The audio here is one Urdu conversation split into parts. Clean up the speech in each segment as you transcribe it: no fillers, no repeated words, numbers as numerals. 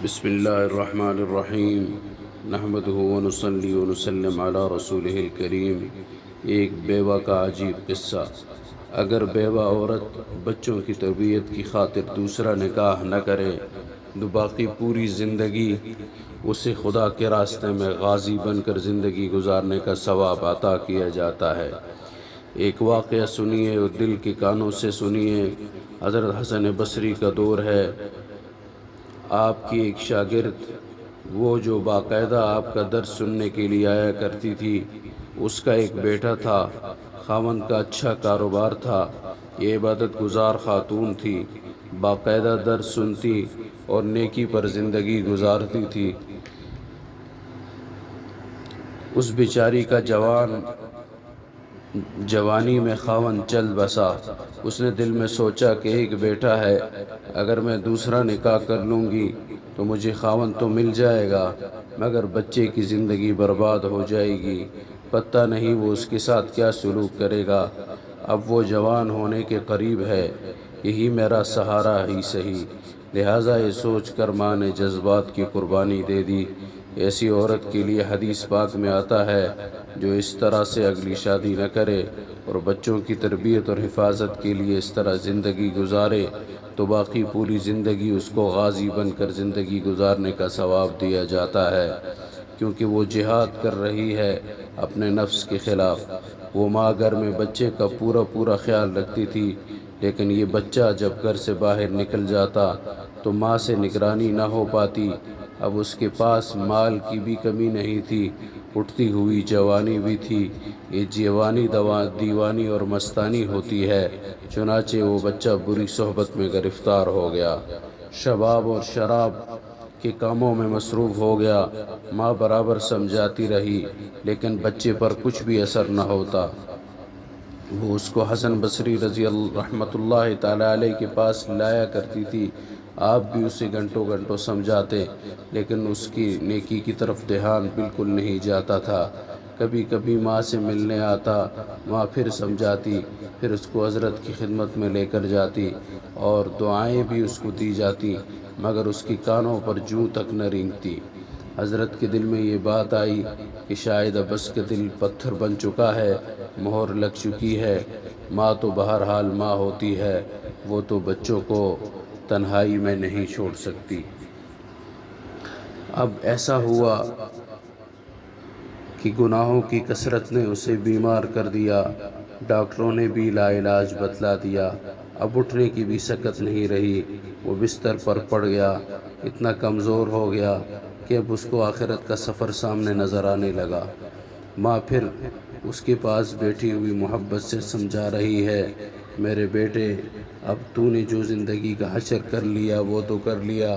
بسم اللہ الرحمن الرحیم نحمدہ ونصلی ونسلم علی رسولہ الکریم۔ ایک بیوہ کا عجیب قصہ۔ اگر بیوہ عورت بچوں کی تربیت کی خاطر دوسرا نکاح نہ کرے تو باقی پوری زندگی اسے خدا کے راستے میں غازی بن کر زندگی گزارنے کا ثواب عطا کیا جاتا ہے۔ ایک واقعہ سنیے اور دل کے کانوں سے سنیے۔ حضرت حسن بصری کا دور ہے۔ آپ کی ایک شاگرد، وہ جو باقاعدہ آپ کا درس سننے کے لیے آیا کرتی تھی، اس کا ایک بیٹا تھا۔ خاوند کا اچھا کاروبار تھا۔ یہ عبادت گزار خاتون تھی، باقاعدہ درس سنتی اور نیکی پر زندگی گزارتی تھی۔ اس بیچاری کا جوانی میں خاوند چل بسا۔ اس نے دل میں سوچا کہ ایک بیٹا ہے، اگر میں دوسرا نکاح کر لوں گی تو مجھے خاوند تو مل جائے گا، مگر بچے کی زندگی برباد ہو جائے گی۔ پتہ نہیں وہ اس کے ساتھ کیا سلوک کرے گا۔ اب وہ جوان ہونے کے قریب ہے، یہی میرا سہارا ہی صحیح۔ لہٰذا یہ سوچ کر ماں نے جذبات کی قربانی دے دی۔ ایسی عورت کے لیے حدیث پاک میں آتا ہے جو اس طرح سے اگلی شادی نہ کرے اور بچوں کی تربیت اور حفاظت کے لیے اس طرح زندگی گزارے تو باقی پوری زندگی اس کو غازی بن کر زندگی گزارنے کا ثواب دیا جاتا ہے، کیونکہ وہ جہاد کر رہی ہے اپنے نفس کے خلاف۔ وہ ماں گھر میں بچے کا پورا خیال رکھتی تھی، لیکن یہ بچہ جب گھر سے باہر نکل جاتا تو ماں سے نگرانی نہ ہو پاتی۔ اب اس کے پاس مال کی بھی کمی نہیں تھی، اٹھتی ہوئی جوانی بھی تھی۔ یہ جوانی دیوانی اور مستانی ہوتی ہے، چنانچہ وہ بچہ بری صحبت میں گرفتار ہو گیا، شباب اور شراب کے کاموں میں مصروف ہو گیا۔ ماں برابر سمجھاتی رہی، لیکن بچے پر کچھ بھی اثر نہ ہوتا۔ وہ اس کو حسن بصری رحمۃ اللہ تعالیٰ علیہ کے پاس لایا کرتی تھی۔ آپ بھی اسے گھنٹوں سمجھاتے، لیکن اس کی نیکی کی طرف دھیان بالکل نہیں جاتا تھا۔ کبھی کبھی ماں سے ملنے آتا، ماں پھر سمجھاتی، پھر اس کو حضرت کی خدمت میں لے کر جاتی اور دعائیں بھی اس کو دی جاتی، مگر اس کی کانوں پر جوں تک نہ رینگتی۔ حضرت کے دل میں یہ بات آئی کہ شاید اب اس کا دل پتھر بن چکا ہے، مہر لگ چکی ہے۔ ماں تو بہرحال ماں ہوتی ہے، وہ تو بچوں کو تنہائی میں نہیں چھوڑ سکتی۔ اب ایسا ہوا کہ گناہوں کی کثرت نے اسے بیمار کر دیا۔ ڈاکٹروں نے بھی لا علاج بتلا دیا۔ اب اٹھنے کی بھی سکت نہیں رہی۔ وہ بستر پر پڑ گیا، اتنا کمزور ہو گیا کہ اب اس کو آخرت کا سفر سامنے نظر آنے لگا۔ ماں پھر اس کے پاس بیٹھی ہوئی محبت سے سمجھا رہی ہے، میرے بیٹے، اب تو نے جو زندگی کا حشر کر لیا وہ تو کر لیا،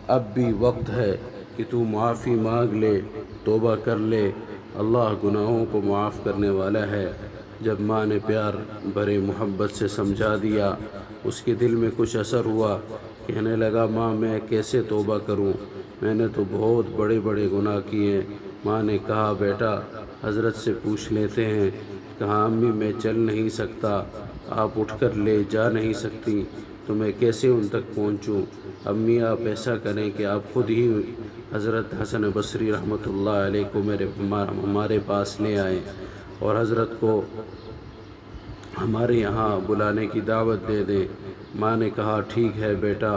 اب بھی وقت ہے کہ تو معافی مانگ لے، توبہ کر لے، اللہ گناہوں کو معاف کرنے والا ہے۔ جب ماں نے پیار بھرے محبت سے سمجھا دیا، اس کے دل میں کچھ اثر ہوا۔ کہنے لگا، ماں میں کیسے توبہ کروں، میں نے تو بہت بڑے گناہ کیے۔ ماں نے کہا، بیٹا حضرت سے پوچھ لیتے ہیں۔ کہا، امی میں چل نہیں سکتا، آپ اٹھ کر لے جا نہیں سکتی تو میں کیسے ان تک پہنچوں؟ امی آپ ایسا کریں کہ آپ خود ہی حضرت حسن بصری رحمۃ اللہ علیہ کو ہمارے پاس لے آئیں اور حضرت کو ہمارے یہاں بلانے کی دعوت دے دیں۔ ماں نے کہا، ٹھیک ہے بیٹا،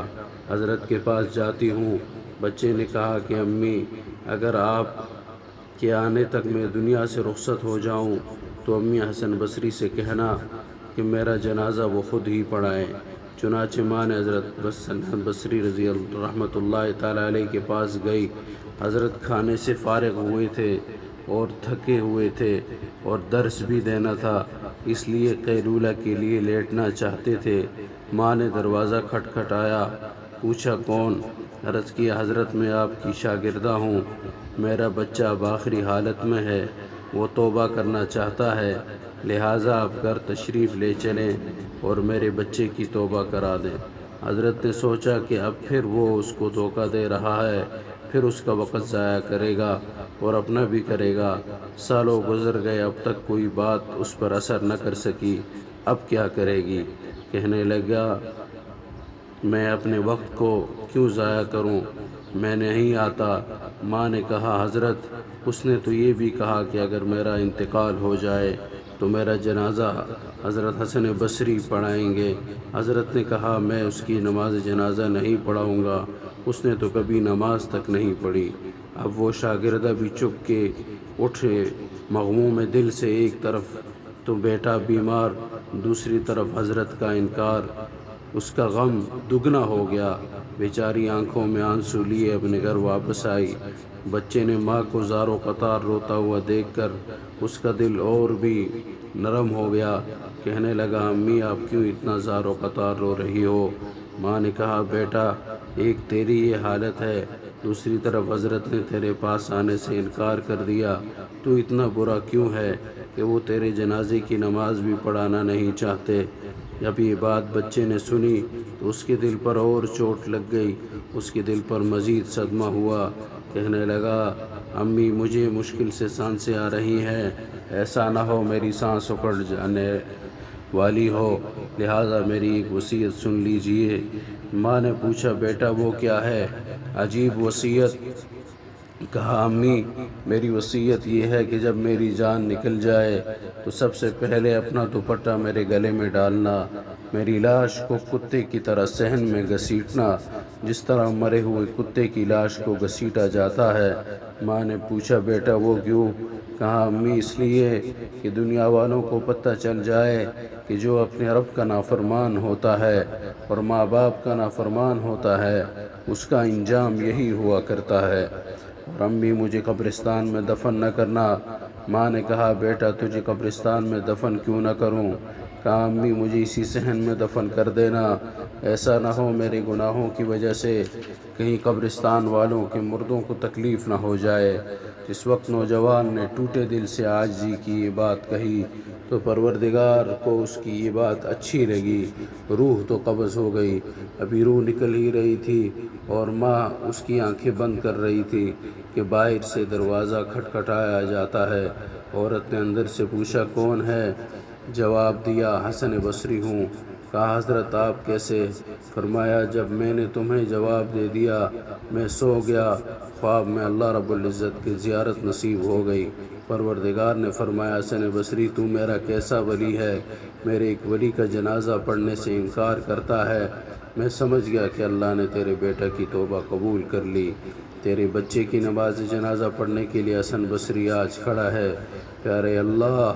حضرت کے پاس جاتی ہوں۔ بچے نے کہا کہ امی اگر آپ کے آنے تک میں دنیا سے رخصت ہو جاؤں تو امی حسن بصری سے کہنا کہ میرا جنازہ وہ خود ہی پڑھائیں۔ چنانچہ ماں نے حضرت حسن بصری رحمۃ اللہ تعالیٰ علیہ کے پاس گئی۔ حضرت کھانے سے فارغ ہوئے تھے اور تھکے ہوئے تھے اور درس بھی دینا تھا، اس لیے قیلولہ کے لیے لیٹنا چاہتے تھے۔ ماں نے دروازہ کھٹکھٹایا، پوچھا کون؟ عرض کیا، حضرت میں آپ کی شاگردہ ہوں، میرا بچہ اب آخری حالت میں ہے، وہ توبہ کرنا چاہتا ہے، لہٰذا آپ گھر تشریف لے چلیں اور میرے بچے کی توبہ کرا دیں۔ حضرت نے سوچا کہ اب پھر وہ اس کو دھوکہ دے رہا ہے، پھر اس کا وقت ضائع کرے گا اور اپنا بھی کرے گا۔ سالوں گزر گئے، اب تک کوئی بات اس پر اثر نہ کر سکی۔ اب کیا کرے گی؟ کہنے لگا، میں اپنے وقت کو کیوں ضائع کروں، میں نہیں آتا۔ ماں نے کہا حضرت اس نے تو یہ بھی کہا کہ اگر میرا انتقال ہو جائے تو میرا جنازہ حضرت حسن بصری پڑھائیں گے۔ حضرت نے کہا میں اس کی نماز جنازہ نہیں پڑھاؤں گا، اس نے تو کبھی نماز تک نہیں پڑھی۔ اب وہ شاگردہ بھی چپ کے اٹھے مغموم دل سے، ایک طرف تو بیٹا بیمار، دوسری طرف حضرت کا انکار، اس کا غم دگنا ہو گیا۔ بیچاری آنکھوں میں آنسو لیے اپنے گھر واپس آئی۔ بچے نے ماں کو زار و قطار روتا ہوا دیکھ کر اس کا دل اور بھی نرم ہو گیا۔ کہنے لگا امی آپ کیوں اتنا زار و قطار رو رہی ہو؟ ماں نے کہا بیٹا ایک تیری یہ حالت ہے، دوسری طرف حضرت نے تیرے پاس آنے سے انکار کر دیا، تو اتنا برا کیوں ہے کہ وہ تیرے جنازے کی نماز بھی پڑھانا نہیں چاہتے۔ جب یہ بات بچے نے سنی تو اس کے دل پر اور چوٹ لگ گئی، اس کے دل پر مزید صدمہ ہوا۔ کہنے لگا امی مجھے مشکل سے سانسیں آ رہی ہیں، ایسا نہ ہو میری سانس اکھڑ جانے والی ہو، لہٰذا میری ایک وصیت سن لیجئے۔ ماں نے پوچھا بیٹا وہ کیا ہے؟ عجیب وصیت؟ کہا امی میری وصیت یہ ہے کہ جب میری جان نکل جائے تو سب سے پہلے اپنا دوپٹہ میرے گلے میں ڈالنا، میری لاش کو کتے کی طرح صحن میں گھسیٹنا، جس طرح مرے ہوئے کتے کی لاش کو گھسیٹا جاتا ہے۔ ماں نے پوچھا بیٹا وہ کیوں؟ کہا امی اس لیے کہ دنیا والوں کو پتہ چل جائے کہ جو اپنے رب کا نافرمان ہوتا ہے اور ماں باپ کا نافرمان ہوتا ہے اس کا انجام یہی ہوا کرتا ہے۔ اور امی مجھے قبرستان میں دفن نہ کرنا۔ ماں نے کہا بیٹا تجھے قبرستان میں دفن کیوں نہ کروں؟ کہا امی مجھے اسی صحن میں دفن کر دینا، ایسا نہ ہو میرے گناہوں کی وجہ سے کہیں قبرستان والوں کے مردوں کو تکلیف نہ ہو جائے۔ اس وقت نوجوان نے ٹوٹے دل سے عاجزی کی یہ بات کہی تو پروردگار کو اس کی یہ بات اچھی لگی۔ روح تو قبض ہو گئی، ابھی روح نکل ہی رہی تھی اور ماں اس کی آنکھیں بند کر رہی تھی کہ باہر سے دروازہ کھٹکھٹایا جاتا ہے۔ عورت نے اندر سے پوچھا کون ہے؟ جواب دیا حسن بصری ہوں۔ کہا حضرت آپ کیسے؟ فرمایا جب میں نے تمہیں جواب دے دیا میں سو گیا، خواب میں اللہ رب العزت کی زیارت نصیب ہو گئی۔ پروردگار نے فرمایا حسن بصری تو میرا کیسا ولی ہے، میرے ایک ولی کا جنازہ پڑھنے سے انکار کرتا ہے۔ میں سمجھ گیا کہ اللہ نے تیرے بیٹا کی توبہ قبول کر لی، تیرے بچے کی نماز جنازہ پڑھنے کے لیے حسن بصری آج کھڑا ہے۔ پیارے اللہ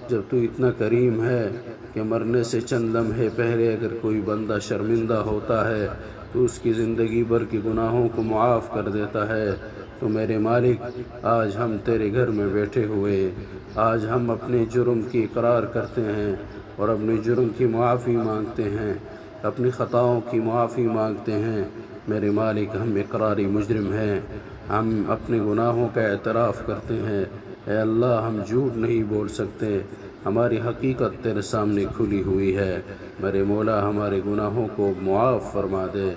جب تو اتنا کریم ہے کہ مرنے سے چند لمحے پہلے اگر کوئی بندہ شرمندہ ہوتا ہے تو اس کی زندگی بھر کے گناہوں کو معاف کر دیتا ہے، تو میرے مالک آج ہم تیرے گھر میں بیٹھے ہوئے، آج ہم اپنے جرم کی اقرار کرتے ہیں اور اپنے جرم کی معافی مانگتے ہیں، اپنی خطاؤں کی معافی مانگتے ہیں۔ میرے مالک ہم اقراری مجرم ہیں، ہم اپنے گناہوں کا اعتراف کرتے ہیں۔ اے اللہ ہم جھوٹ نہیں بول سکتے، ہماری حقیقت تیرے سامنے کھلی ہوئی ہے۔ میرے مولا ہمارے گناہوں کو معاف فرما دے،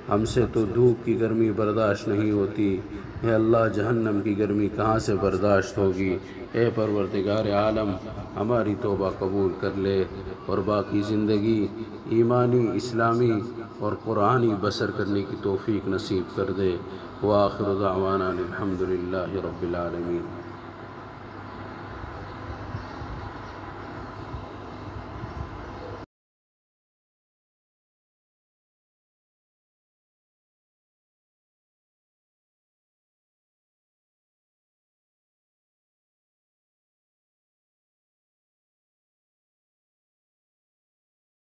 ہم سے تو دھوپ کی گرمی برداشت نہیں ہوتی، اے اللہ جہنم کی گرمی کہاں سے برداشت ہوگی؟ اے پروردگار عالم ہماری توبہ قبول کر لے اور باقی زندگی ایمانی، اسلامی اور قرآنی بسر کرنے کی توفیق نصیب کر دے۔ وآخر دعوانا الحمد للہ رب العالمین۔